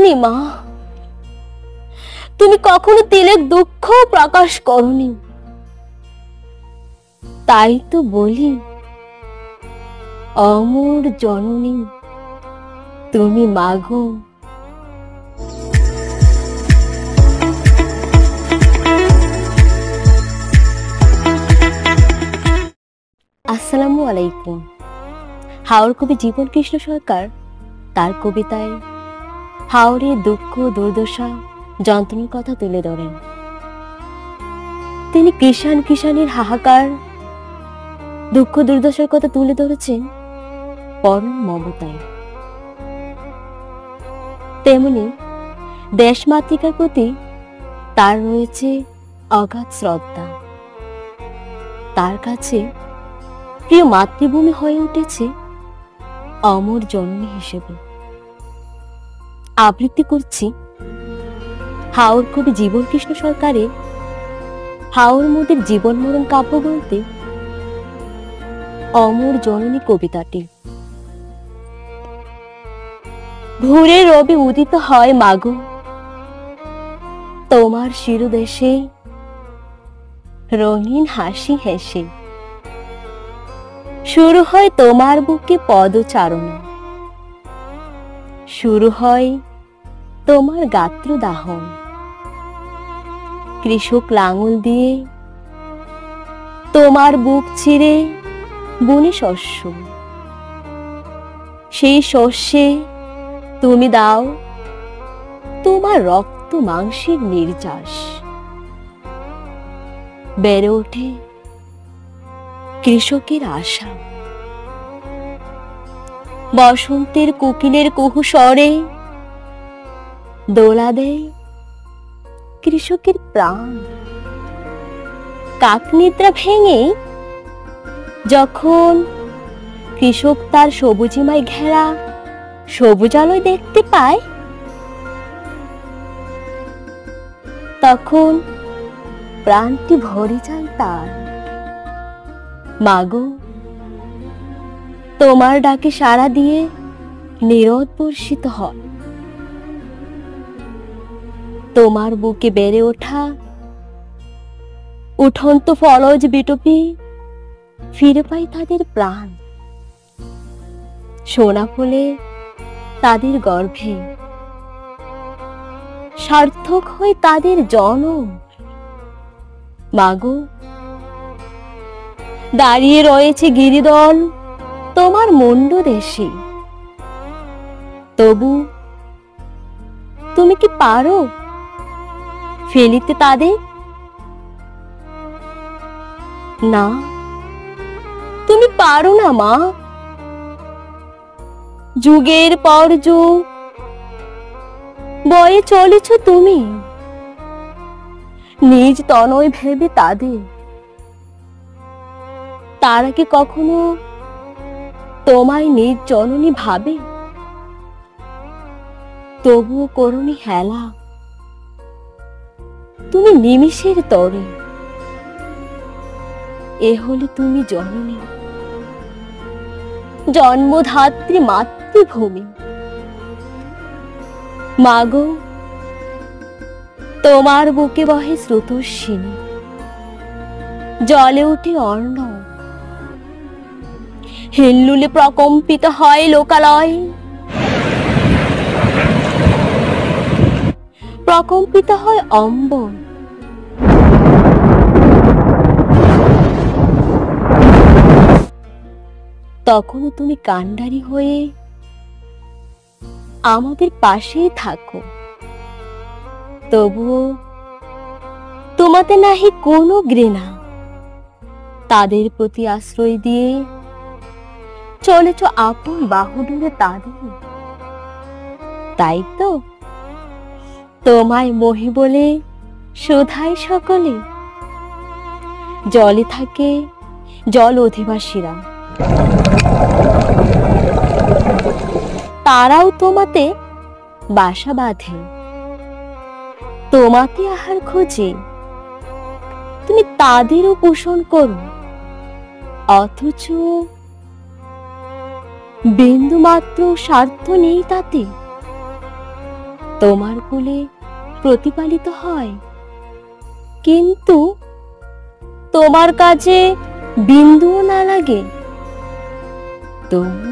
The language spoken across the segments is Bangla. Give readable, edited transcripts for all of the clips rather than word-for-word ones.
বলনি মা, তুমি কখনো তিলেক দুঃখ প্রকাশ করনি। তাই তো বলি, অমর জননী তুমি মাগো। আসসালামু আলাইকুম। হাওর কবি জীবন কৃষ্ণ সরকার তার কবিতায় হাওরের দুঃখ, দুর্দশা, যন্ত্রণার কথা তুলে ধরেন। তিনি কিষানের হাহাকার, দুঃখ দুর্দশার কথা তুলে ধরেছেন পরম মমতায়। তেমনি দেশমাতৃকার প্রতি তার রয়েছে অগাধ শ্রদ্ধা। তার কাছে প্রিয় মাতৃভূমি হয়ে উঠেছে অমর জননী হিসেবে। আবৃত্তি করছি হাওর কবি জীবন কৃষ্ণ সরকারের হাওর মোদের জীবন মরণ কাব্যগ্রন্থে অমর জননী কবিতাটি। ভোরে রবি উদিত হয় মাগো, তোমার শিরদেশে রঙিন হাসি হেসে। শুরু হয় তোমার বুকে পদচারণা, শুরু হয় তোমার গাত্র দাহন। কৃষক লাঙল দিয়ে তোমার বুক ছিঁড়ে বুনে শস্য, সেই শস্যে তুমি দাও তোমার রক্ত মাংসের নির্যাস। বেড়ে ওঠে কৃষকের আশা। বসন্তের কোকিলের কুহু স্বরে দোলা দেয় কৃষকের প্রাণ। কাকনিদ্রা ভেঙে যখন কৃষক তার সবুজিমায় ঘেরা সবুজালয় দেখতে পায়, তখন প্রাণটি ভরে যায় তার। মাগো, তোমার ডাকে সাড়া দিয়ে নীরদ বর্ষিত হয় তোমার বুকে বেড়ে ওঠা উঠন্ত ফলজ বিটপি। ফিরে পাই তাদের প্রাণ, সোনা ফুলে তাদের গর্ভে। সার্থক হয় তাদের জনম। মাগো, দাঁড়িয়ে রয়েছে গিরিদল তোমার মুন্ড দেশে। তবু তুমি কি পারো ফেলিতে তাদের? না, তুমি পারো না মা। যুগের পর যুগ বয়ে চলেছ তুমি, নিজ তনয় ভেবে তাদের। তারা কি কখনো তোমায় নিজ জননী ভাবে? তবুও করুনি হেলা, তুমি নিমিষের তরে। এ হলে তুমি জননী, জন্মধাত্রী মাতৃভূমি। মাগো, তোমার বুকে বহে স্রোতস্বিনী, জলে উঠে অর্ণব। হিল্লুলে প্রকম্পিত হয় লোকালয়, প্রকম্পিত হয় অম্বর। তখনও তুমি কান্ডারি হয়ে আমাদের পাশেই থাকো। তবুও তোমাতে নাহি কোনো ঘৃণা, তাদের প্রতি আশ্রয় দিয়ে চলেছ আপন বাহুডুরে তাদের। তাই তো তোমায় মহি বলে শোধাই সকলে। জলে থাকে জল অধিবাসীরা, তারাও তোমাতে বাসা বাঁধে। তোমাতে আহার খোঁজে, তুমি তাদেরও পোষণ করো। অথচ বিন্দু মাত্র স্বার্থ নেই তাতে। তোমার কোলে প্রতিপালিত হয়, কিন্তু তোমার কাছে বিন্দুও না লাগে, তবু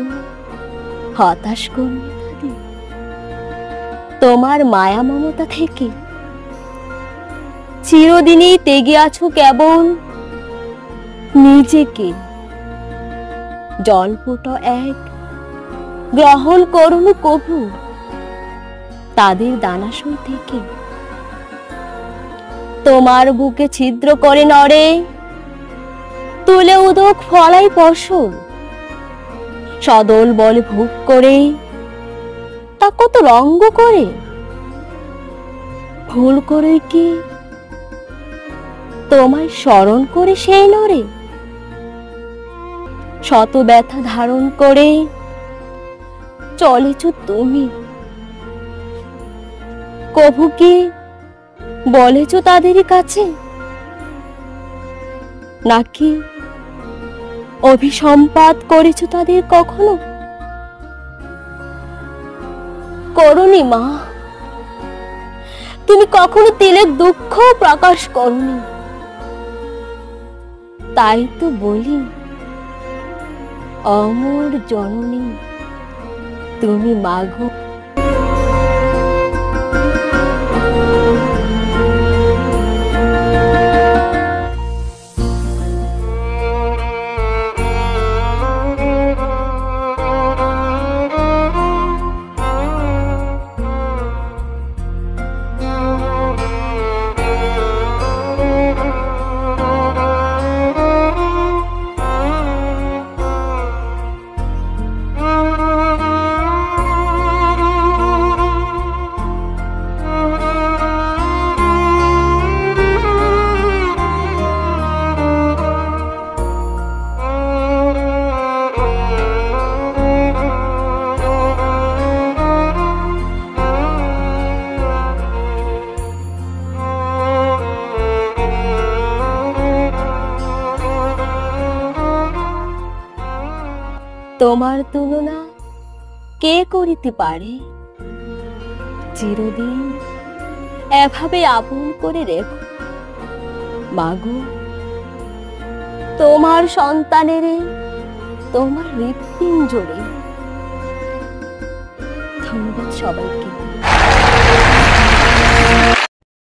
হতাশ করবে তাদের তোমার মায়া মমতা থেকে। চিরদিনই তেগে আছো কেবল নিজেকে জলপট এক গ্রহণ করুন কভু তাদের দানাশয় থেকে। তোমার বুকে ছিদ্র করে নড়ে, তুলে উদক ফলাই ফসল, সদল বলে ভোগ করে তা কত রঙ্গ করে। ভুল করে কি তোমায় স্মরণ করে সেই নড়ে, শত ব্যথা ধারণ করে চলেছ তুমি। কভু কি বলেছ তাদেরই কাছে, নাকি অভিসম্পাত করেছ তাদের কখনো? করনি মা, তুমি কখনো তিলের দুঃখ প্রকাশ করনি। তাই তো বলি, অমর জননী তুমি মাগো। তোমার তুলনা কে করিতে পারে? চিরদিন এভাবে আপন করে রেখো মাগো তোমার সন্তানের তোমার হৃৎপিঞ্জরে। ধন্যবাদ সবাইকে।